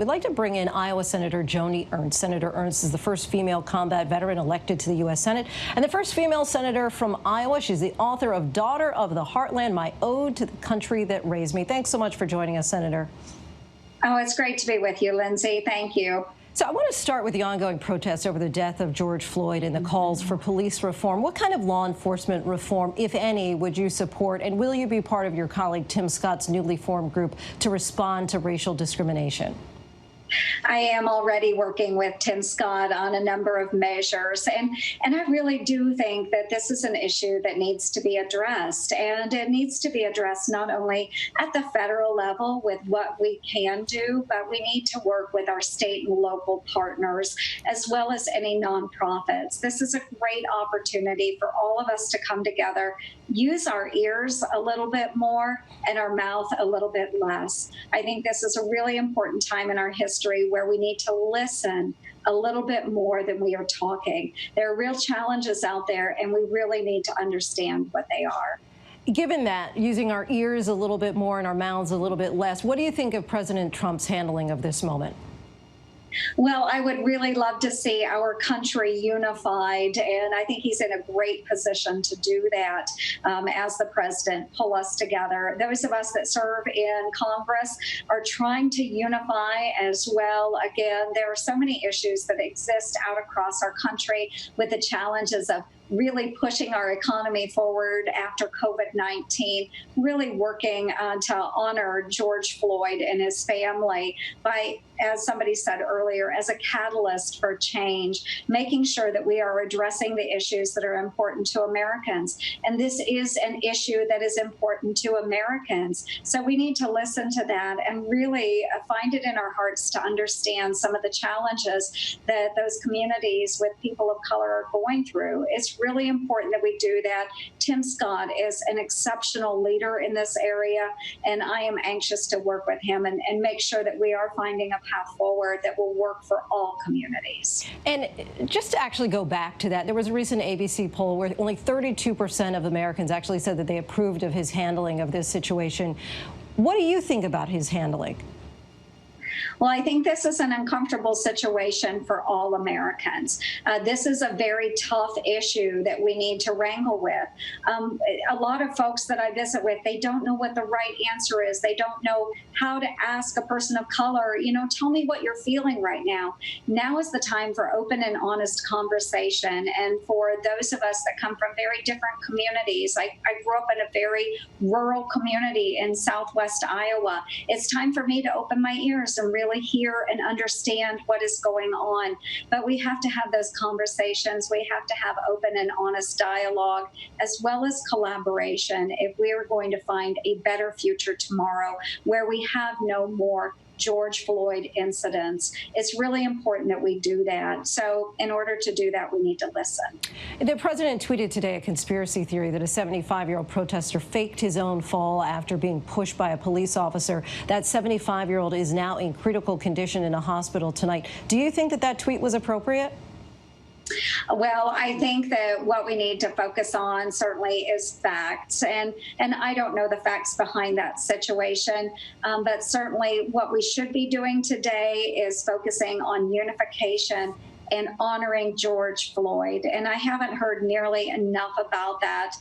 We'd like to bring in Iowa Senator Joni Ernst. Senator Ernst is the first female combat veteran elected to the U.S. Senate and the first female senator from Iowa. She's the author of Daughter of the Heartland, My Ode to the Country That Raised Me. Thanks so much for joining us, Senator. Oh, it's great to be with you, Lindsay. Thank you. So I want to start with the ongoing protests over the death of George Floyd and the calls for police reform. What kind of law enforcement reform, if any, would you support? And will you be part of your colleague Tim Scott's newly formed group to respond to racial discrimination? I am already working with Tim Scott on a number of measures, and I really do think that this is an issue that needs to be addressed, and it needs to be addressed not only at the federal level with what we can do, but we need to work with our state and local partners as well as any nonprofits. This is a great opportunity for all of us to come together, use our ears a little bit more and our mouth a little bit less. I think this is a really important time in our history where we need to listen a little bit more than we are talking. There are real challenges out there, and we really need to understand what they are. Given that, using our ears a little bit more and our mouths a little bit less, what do you think of President Trump's handling of this moment? Well, I would really love to see our country unified, and I think he's in a great position to do that as the president, pull us together. Those of us that serve in Congress are trying to unify as well. Again, there are so many issues that exist out across our country with the challenges of really pushing our economy forward after COVID-19, really working to honor George Floyd and his family by, as somebody said earlier, as a catalyst for change, making sure that we are addressing the issues that are important to Americans. And this is an issue that is important to Americans. So we need to listen to that and really find it in our hearts to understand some of the challenges that those communities with people of color are going through. It's really important that we do that. Tim Scott is an exceptional leader in this area, and I am anxious to work with him and make sure that we are finding a path forward that will work for all communities. And just to actually go back to that, there was a recent ABC poll where only 32% of Americans actually said that they approved of his handling of this situation. What do you think about his handling? Well, I think this is an uncomfortable situation for all Americans. This is a very tough issue that we need to wrangle with. A lot of folks that I visit with, they don't know what the right answer is. They don't know how to ask a person of color, tell me what you're feeling right now. Now is the time for open and honest conversation. And for those of us that come from very different communities, I grew up in a very rural community in Southwest Iowa. It's time for me to open my ears and really hear and understand what is going on. But we have to have those conversations. We have to have open and honest dialogue as well as collaboration if we are going to find a better future tomorrow where we have no more George Floyd incidents. It's really important that we do that. So in order to do that, we need to listen. The president tweeted today a conspiracy theory that a 75-year-old protester faked his own fall after being pushed by a police officer. That 75-year-old is now in critical condition in a hospital tonight. Do you think that that tweet was appropriate? Well, I think that what we need to focus on certainly is facts, and I don't know the facts behind that situation, but certainly what we should be doing today is focusing on unification and honoring George Floyd. And I haven't heard nearly enough about that,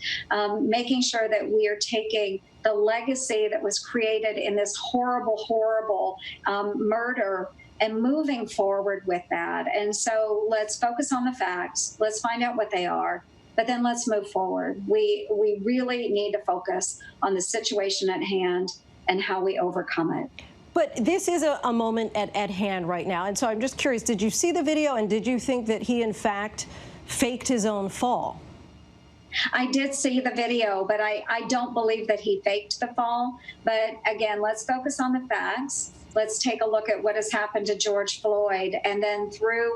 making sure that we are taking the legacy that was created in this horrible, horrible murder and moving forward with that. And so let's focus on the facts. Let's find out what they are, but then let's move forward. We really need to focus on the situation at hand and how we overcome it. But this is a moment at hand right now. And so I'm just curious, did you see the video and did you think that he in fact faked his own fall? I did see the video, but I don't believe that he faked the fall. But again, let's focus on the facts. Let's take a look at what has happened to George Floyd. And then through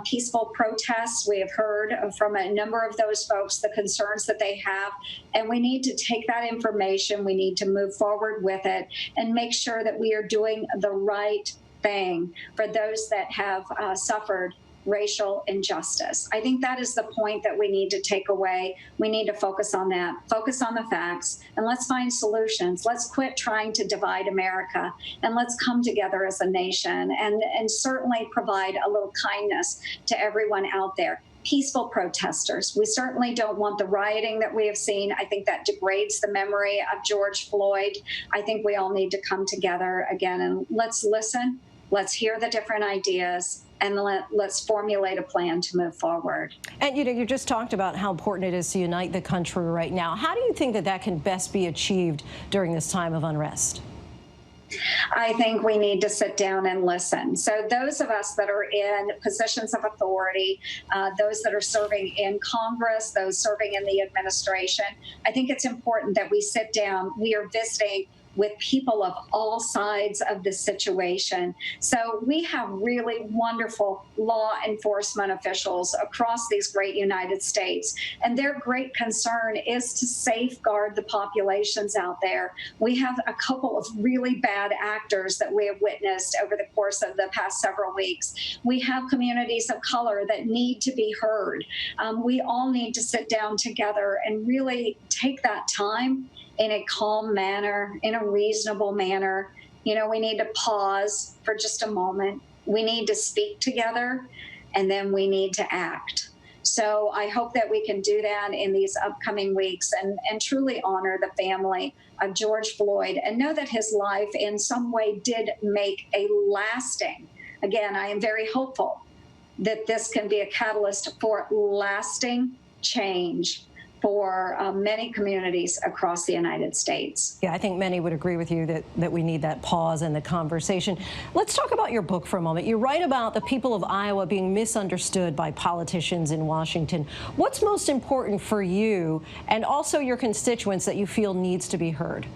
peaceful protests, we have heard from a number of those folks the concerns that they have. And we need to take that information. We need to move forward with it and make sure that we are doing the right thing for those that have suffered racial injustice. I think that is the point that we need to take away. We need to focus on that, focus on the facts, and let's find solutions. Let's quit trying to divide America, and let's come together as a nation and certainly provide a little kindness to everyone out there. Peaceful protesters. We certainly don't want the rioting that we have seen. I think that degrades the memory of George Floyd. I think we all need to come together again, and let's listen, let's hear the different ideas, and let's formulate a plan to move forward. And you just talked about how important it is to unite the country right now. How do you think that can best be achieved during this time of unrest? I think we need to sit down and listen. So those of us that are in positions of authority, those that are serving in Congress, those serving in the administration, I think it's important that we sit down. We are visiting with people of all sides of the situation. So we have really wonderful law enforcement officials across these great United States, and their great concern is to safeguard the populations out there. We have a couple of really bad actors that we have witnessed over the course of the past several weeks. We have communities of color that need to be heard. We all need to sit down together and really take that time in a calm manner, in a reasonable manner. We need to pause for just a moment. We need to speak together, and then we need to act. So I hope that we can do that in these upcoming weeks and truly honor the family of George Floyd and know that his life in some way did make a lasting, again, I am very hopeful that this can be a catalyst for lasting change for many communities across the United States. Yeah, I think many would agree with you that we need that pause in the conversation. Let's talk about your book for a moment. You write about the people of Iowa being misunderstood by politicians in Washington. What's most important for you and also your constituents that you feel needs to be heard?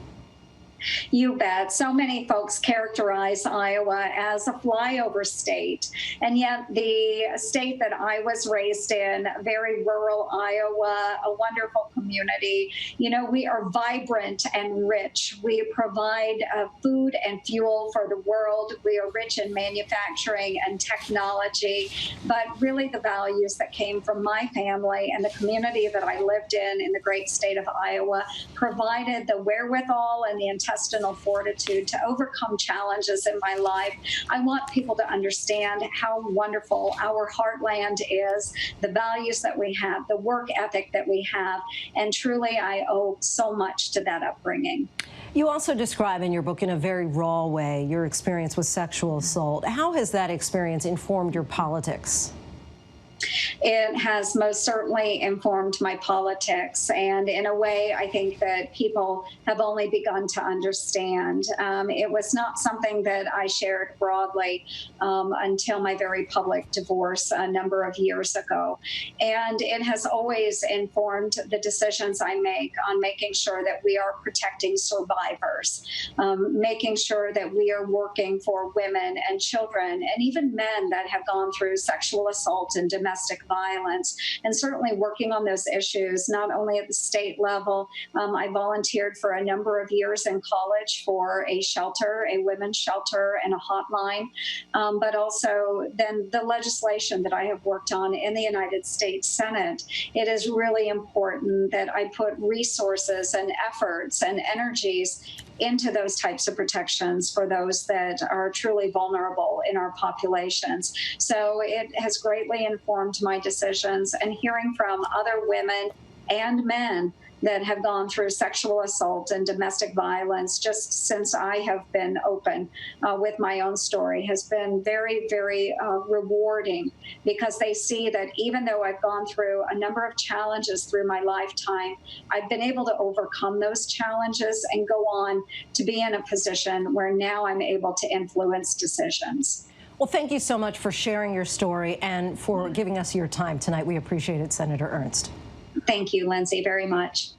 You bet. So many folks characterize Iowa as a flyover state, and yet the state that I was raised in, very rural Iowa, a wonderful community. We are vibrant and rich. We provide food and fuel for the world. We are rich in manufacturing and technology, but really the values that came from my family and the community that I lived in the great state of Iowa provided the wherewithal and the intestinal fortitude to overcome challenges in my life. I want people to understand how wonderful our heartland is, the values that we have, the work ethic that we have, and truly I owe so much to that upbringing. You also describe in your book in a very raw way your experience with sexual assault. How has that experience informed your politics? It has most certainly informed my politics, and in a way I think that people have only begun to understand. It was not something that I shared broadly until my very public divorce a number of years ago, and it has always informed the decisions I make on making sure that we are protecting survivors, making sure that we are working for women and children and even men that have gone through sexual assault and domestic violence, and certainly working on those issues not only at the state level. I volunteered for a number of years in college for a shelter, a women's shelter and a hotline, but also then the legislation that I have worked on in the United States Senate. It is really important that I put resources and efforts and energies into those types of protections for those that are truly vulnerable in our populations. So it has greatly informed my decisions, and hearing from other women and men that have gone through sexual assault and domestic violence just since I have been open with my own story has been very, very rewarding, because they see that even though I've gone through a number of challenges through my lifetime, I've been able to overcome those challenges and go on to be in a position where now I'm able to influence decisions. Well, thank you so much for sharing your story and for giving us your time tonight. We appreciate it, Senator Ernst. Thank you, Linsey, very much.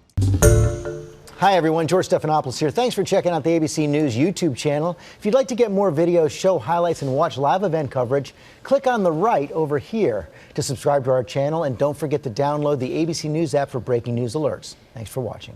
Hi, everyone. George Stephanopoulos here. Thanks for checking out the ABC News YouTube channel. If you'd like to get more videos, show highlights, and watch live event coverage, click on the right over here to subscribe to our channel. And don't forget to download the ABC News app for breaking news alerts. Thanks for watching.